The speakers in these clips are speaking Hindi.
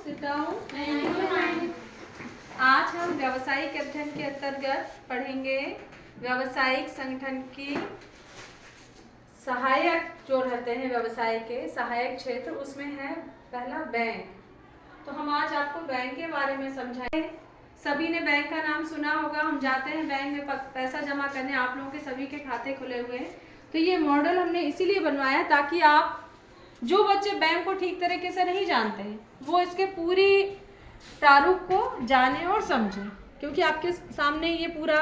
sit down। आज हम व्यावसायिक अध्ययन के अंतर्गत पढ़ेंगे व्यावसायिक संगठन की सहायक जो रहते हैं व्यवसाय के सहायक क्षेत्र, उसमें है पहला बैंक। तो हम आज आपको बैंक के बारे में समझाएंगे। सभी ने बैंक का नाम सुना होगा। हम जाते हैं बैंक में पैसा जमा करने, आप लोगों के सभी के खाते खुले हुए हैं। तो ये मॉडल हमने इसीलिए बनवाया ताकि आप जो बच्चे बैंक को ठीक तरीके से नहीं जानते हैं वो इसके पूरी प्रारूप को जाने और समझें, क्योंकि आपके सामने ये पूरा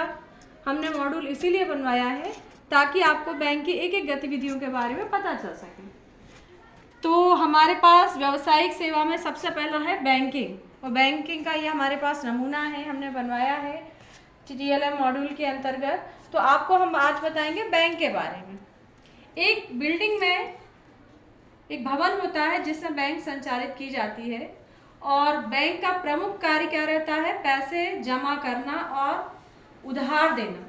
हमने मॉड्यूल इसीलिए बनवाया है ताकि आपको बैंक की एक एक गतिविधियों के बारे में पता चल सके। तो हमारे पास व्यावसायिक सेवा में सबसे पहला है बैंकिंग, और बैंकिंग का ये हमारे पास नमूना है, हमने बनवाया है TLM मॉड्यूल के अंतर्गत। तो आपको हम आज बताएंगे बैंक के बारे में। एक बिल्डिंग में एक भवन होता है जिसमें बैंक संचालित की जाती है, और बैंक का प्रमुख कार्य क्या रहता है? पैसे जमा करना और उधार देना।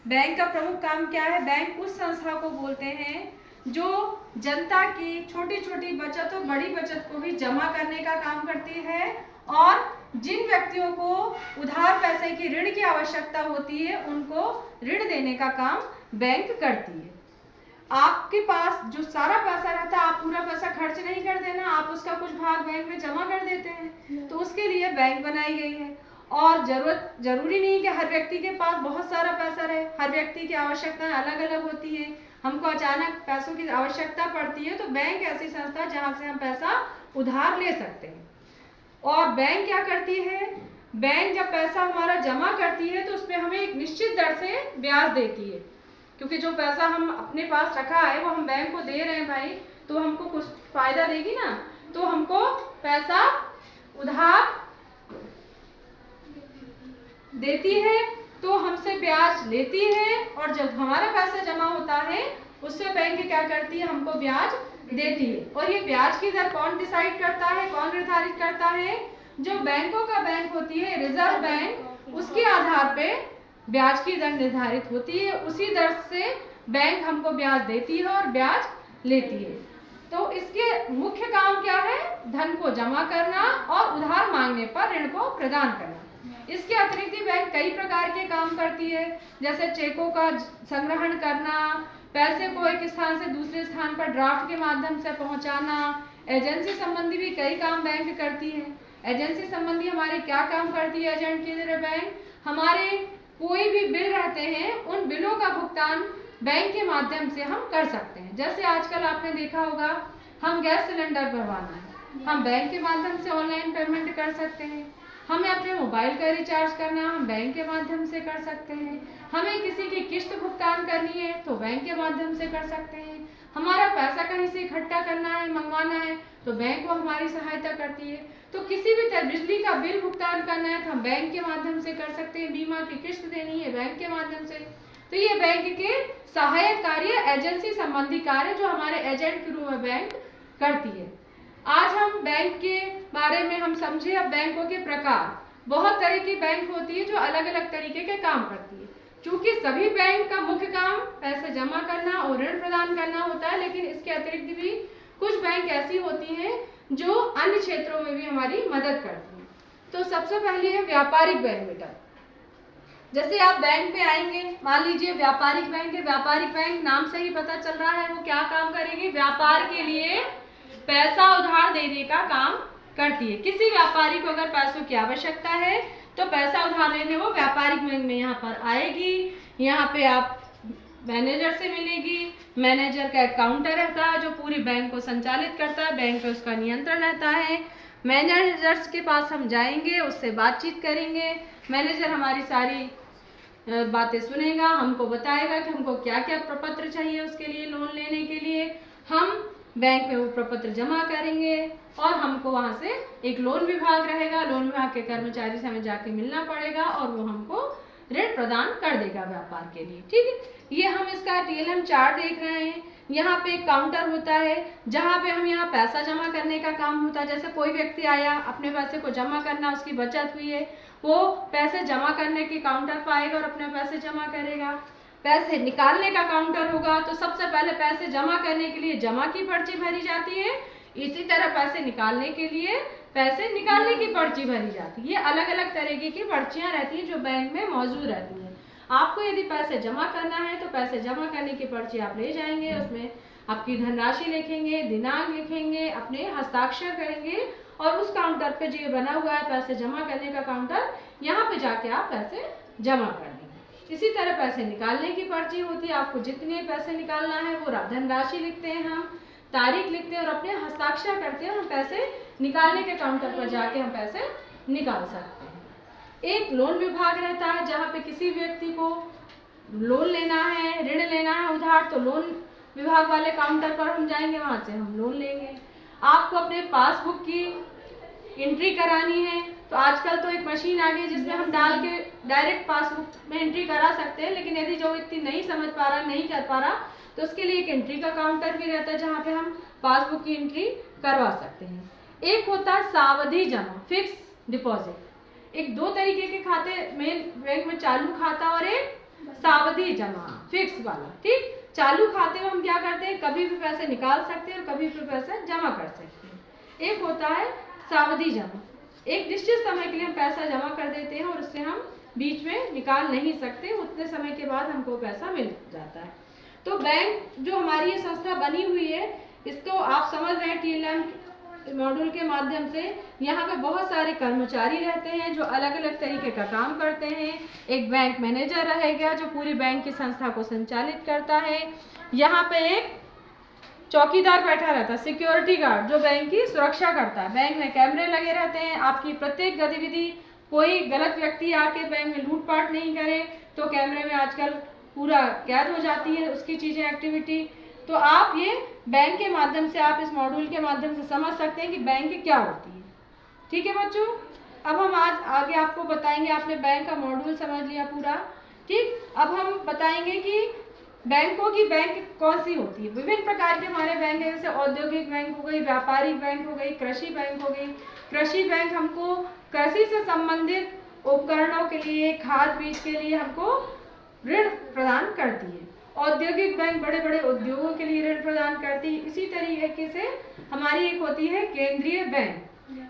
बैंक का प्रमुख काम क्या है? बैंक उस संस्था को बोलते हैं जो जनता की छोटी छोटी बचत और बड़ी बचत को भी जमा करने का काम करती है, और जिन व्यक्तियों को उधार पैसे की ऋण की आवश्यकता होती है उनको ऋण देने का काम बैंक करती है। आपके पास जो सारा पैसा रहता है, आप पूरा पैसा खर्च नहीं कर देना, आप उसका कुछ भाग बैंक में जमा कर देते हैं। तो उसके लिए बैंक बनाई गई है। और जरूरी नहीं कि हर व्यक्ति के पास बहुत सारा पैसा रहे। हर व्यक्ति की आवश्यकताएं अलग अलग होती है। हमको अचानक पैसों की आवश्यकता पड़ती है तो बैंक ऐसी संस्था है जहाँ से हम पैसा उधार ले सकते हैं। और बैंक क्या करती है? बैंक जब पैसा हमारा जमा करती है तो उसमें हमें एक निश्चित दर से ब्याज देती है, क्योंकि जो पैसा हम अपने पास रखा है वो हम बैंक को दे रहे हैं भाई, तो हमको कुछ फायदा देगी ना। तो हमको पैसा उधार देती है तो हमसे ब्याज लेती है, और जब हमारा पैसा जमा होता है उससे बैंक क्या करती है? हमको ब्याज देती है। और ये ब्याज की दर कौन डिसाइड करता है, कौन निर्धारित करता है? जो बैंकों का बैंक होती है, रिजर्व बैंक, उसके आधार पे ब्याज की दर निर्धारित होती है। उसी दर से बैंक हमको ब्याज देती है और ब्याज लेती है। तो इसके मुख्य काम क्या है? धन को जमा करना और उधार मांगने पर ऋण को प्रदान करना। इसके अतिरिक्त बैंक कई प्रकार के काम करती है, जैसे चेकों का संग्रहण करना, पैसे को एक स्थान से दूसरे स्थान पर ड्राफ्ट के माध्यम से पहुंचाना। एजेंसी संबंधी भी कई काम बैंक करती है। एजेंसी संबंधी हमारे क्या काम करती है एजेंट की तरह बैंक? हमारे कोई भी बिल रहते हैं उन बिलों का भुगतान बैंक के माध्यम से हम कर सकते हैं। जैसे आजकल आपने देखा होगा, हम गैस सिलेंडर भरवाना है, हम बैंक के माध्यम से ऑनलाइन पेमेंट कर सकते हैं। हमें अपने मोबाइल का रिचार्ज करना, हम बैंक के माध्यम से कर सकते हैं। हमें किसी की किस्त भुगतान करनी है तो बैंक के माध्यम से कर सकते हैं। हमारा पैसा कहीं से इकट्ठा करना है, मंगवाना है, तो बैंक वो हमारी सहायता करती है। तो किसी भी तरह बिजली का बिल भुगतान करना है तो हम बैंक के माध्यम से कर सकते हैं। बीमा की किस्त देनी है बैंक के माध्यम से। तो ये बैंक के सहायक कार्य, एजेंसी संबंधी कार्य जो हमारे एजेंट के रूप में बैंक करती है। आज हम बैंक के बारे में हम समझे। अब बैंकों के प्रकार, बहुत तरह की बैंक होती है जो अलग अलग तरीके के काम करती है। चूंकि सभी बैंक का मुख्य काम पैसे जमा करना और ऋण प्रदान करना होता है, लेकिन इसके अतिरिक्त भी कुछ बैंक ऐसी होती हैं जो अन्य क्षेत्रों में भी हमारी मदद करती हैं। तो सबसे पहले है व्यापारिक बैंक। बेटा, जैसे आप बैंक में आएंगे, मान लीजिए व्यापारिक बैंक है। व्यापारिक बैंक नाम से ही पता चल रहा है वो क्या काम करेगी? व्यापार के लिए पैसा उधार देने का काम करती है। किसी व्यापारी को अगर पैसों की आवश्यकता है तो पैसा उधार लेने वो व्यापारिक बैंक में यहाँ पर आएगी। यहाँ पे आप मैनेजर से मिलेगी। मैनेजर का एक काउंटर रहता है जो पूरी बैंक को संचालित करता है, बैंक पे उसका नियंत्रण रहता है। मैनेजर्स के पास हम जाएंगे, उससे बातचीत करेंगे। मैनेजर हमारी सारी बातें सुनेगा, हमको बताएगा कि हमको क्या क्या प्रपत्र चाहिए उसके लिए, लोन लेने के लिए। हम बैंक में वो प्रपत्र जमा करेंगे और हमको वहाँ से एक लोन विभाग रहेगा। लोन विभाग के कर्मचारी से हमें जाके मिलना पड़ेगा और वो हमको ऋण प्रदान कर देगा व्यापार के लिए। ठीक है, ये हम इसका TLM चार्ट देख रहे हैं। यहाँ पे एक काउंटर होता है जहाँ पे हम यहाँ पैसा जमा करने का काम होता है। जैसे कोई व्यक्ति आया, अपने पैसे को जमा करना, उसकी बचत हुई है, वो पैसे जमा करने के काउंटर पर आएगा और अपने पैसे जमा करेगा। पैसे निकालने का काउंटर होगा तो सबसे पहले पैसे जमा करने के लिए जमा की पर्ची भरी जाती है। इसी तरह पैसे निकालने के लिए पैसे निकालने की पर्ची भरी जाती है। ये अलग अलग तरीके की पर्चियां रहती हैं जो बैंक में मौजूद रहती हैं। आपको यदि पैसे जमा करना है तो पैसे जमा करने की पर्ची आप ले जाएंगे, उसमें आपकी धनराशि लिखेंगे, दिनांक लिखेंगे, अपने हस्ताक्षर करेंगे और उस काउंटर पे जो बना हुआ है पैसे जमा करने का काउंटर, यहाँ पे जाके आप पैसे जमा कर देंगे। इसी तरह पैसे निकालने की पर्ची होती है। आपको जितने पैसे निकालना है वो धनराशि लिखते हैं, हम तारीख लिखते हैं और अपने हस्ताक्षर करते हैं और हम पैसे निकालने के काउंटर पर जाके हम पैसे निकाल सकते हैं। एक लोन विभाग रहता है जहाँ पे किसी व्यक्ति को लोन लेना है, ऋण लेना है उधार, तो लोन विभाग वाले काउंटर पर हम जाएंगे, वहाँ से हम लोन लेंगे। आपको अपने पासबुक की एंट्री करानी है तो आजकल तो एक मशीन आ गई जिसमें हम डाल के डायरेक्ट पासबुक में एंट्री करा सकते हैं, लेकिन यदि जो व्यक्ति नहीं समझ पा रहा, नहीं कर पा रहा, तो उसके लिए एक एंट्री का काउंटर भी रहता है जहाँ पे हम पासबुक की एंट्री करवा सकते हैं। एक होता है सावधि जमा, फिक्स डिपॉजिट। एक दो तरीके के खाते में बैंक में, चालू खाता और एक सावधि जमा फिक्स वाला। ठीक, चालू खाते में हम क्या करते हैं, कभी भी पैसे निकाल सकते हैं और कभी भी पैसे जमा कर सकते हैं। एक होता है सावधि जमा, एक निश्चित समय के लिए हम पैसा जमा कर देते हैं और उससे हम बीच में निकाल नहीं सकते, उतने समय के बाद हमको पैसा मिल जाता है। तो बैंक जो हमारी ये संस्था बनी हुई है, इसको आप समझ रहे हैं TLM मॉड्यूल के माध्यम से। यहाँ पे बहुत सारे कर्मचारी रहते हैं जो अलग अलग तरीके का काम करते हैं। एक बैंक मैनेजर रहेगा जो पूरी बैंक की संस्था को संचालित करता है। यहाँ पे एक चौकीदार बैठा रहता है, सिक्योरिटी गार्ड, जो बैंक की सुरक्षा करता है। बैंक में कैमरे लगे रहते हैं, आपकी प्रत्येक गतिविधि, कोई गलत व्यक्ति आके बैंक में लूटपाट नहीं करे तो कैमरे में आजकल पूरा कैद हो जाती है उसकी चीज़ें, एक्टिविटी। तो आप ये बैंक के माध्यम से, आप इस मॉड्यूल के माध्यम से समझ सकते हैं कि बैंक क्या होती है। ठीक है बच्चों, अब हम आज आगे आपको बताएंगे। आपने बैंक का मॉड्यूल समझ लिया पूरा। ठीक, अब हम बताएंगे कि बैंकों की बैंक कौन सी होती है। विभिन्न प्रकार के हमारे बैंक है, जैसे औद्योगिक बैंक हो गई, व्यापारिक बैंक हो गई, कृषि बैंक हो गई। कृषि बैंक हमको कृषि से संबंधित उपकरणों के लिए, खाद बीज के लिए हमको ऋण प्रदान करती है। औद्योगिक बैंक बड़े बड़े उद्योगों के लिए ऋण प्रदान करती है। इसी तरीके से हमारी एक होती है केंद्रीय बैंक।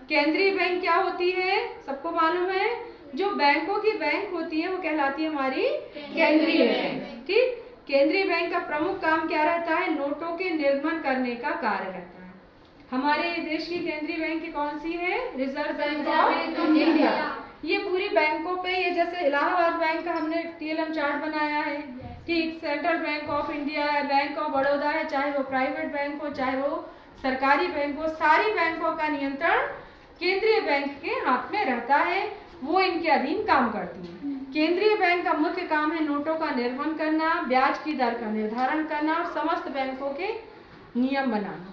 केंद्रीय बैंक क्या होती है, सबको मालूम है। जो बैंकों की बैंक होती है वो कहलाती है हमारी केंद्रीय बैंक। ठीक, केंद्रीय बैंक का प्रमुख काम क्या रहता है, नोटों के निर्गमन करने का कार्य रहता है। हमारे देश की केंद्रीय बैंक कौन सी है, रिजर्व बैंक ऑफ इंडिया। ये पूरी बैंकों पे, ये जैसे इलाहाबाद बैंक का हमने TLM चार्ट बनाया है। ठीक, सेंट्रल बैंक ऑफ इंडिया है, बैंक ऑफ बड़ौदा है, चाहे वो प्राइवेट बैंक हो चाहे वो सरकारी बैंक हो, सारी बैंकों का नियंत्रण केंद्रीय बैंक के हाथ में रहता है, वो इनके अधीन काम करती है। केंद्रीय बैंक का मुख्य काम है नोटों का निर्गमन करना, ब्याज की दर का निर्धारण करना और समस्त बैंकों के नियम बनाना।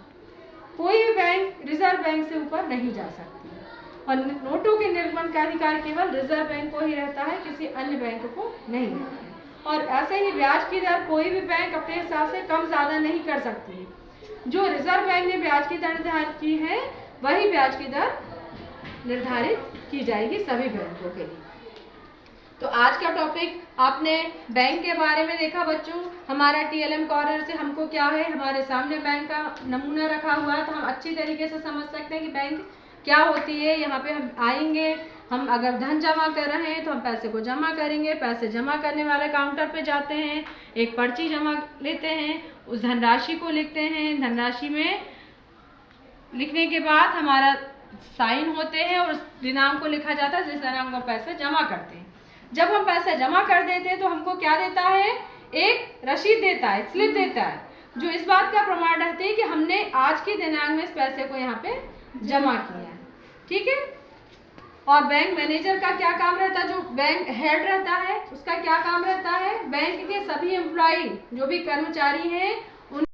कोई भी बैंक रिजर्व बैंक से ऊपर नहीं जा सकती और नोटों के निर्गमन का अधिकार केवल रिजर्व बैंक को ही रहता है, किसी अन्य बैंक को नहीं रहता है। और ऐसे ही ब्याज की दर कोई भी बैंक अपने हिसाब से कम ज़्यादा नहीं कर सकती है। जो रिजर्व बैंक ने ब्याज की दर निर्धारित की है वही ब्याज की दर निर्धारित की जाएगी सभी बैंकों के लिए। तो आज का टॉपिक आपने बैंक के बारे में देखा बच्चों। हमारा TLM कॉर्नर से हमको क्या है, हमारे सामने बैंक का नमूना रखा हुआ है, तो हम अच्छी तरीके से समझ सकते हैं कि बैंक क्या होती है। यहाँ पे हम आएंगे, हम अगर धन जमा कर रहे हैं तो हम पैसे को जमा करेंगे, पैसे जमा करने वाले काउंटर पे जाते हैं, एक पर्ची जमा लेते हैं, उस धनराशि को लिखते हैं, धनराशि में लिखने के बाद हमारा साइन होते हैं और उस दिनांक को लिखा जाता है जिस दिनांक को पैसे जमा करते हैं। जब हम पैसे जमा कर देते हैं तो हमको क्या देता है, एक रसीद देता है, स्लिप देता है, जो इस बात का प्रमाण रहती है कि हमने आज के दिनांक में इस पैसे को यहाँ पे जमा किया है। ठीक है, और बैंक मैनेजर का क्या काम रहता है, जो बैंक हेड रहता है उसका क्या काम रहता है, बैंक के सभी एम्प्लॉई जो भी कर्मचारी हैं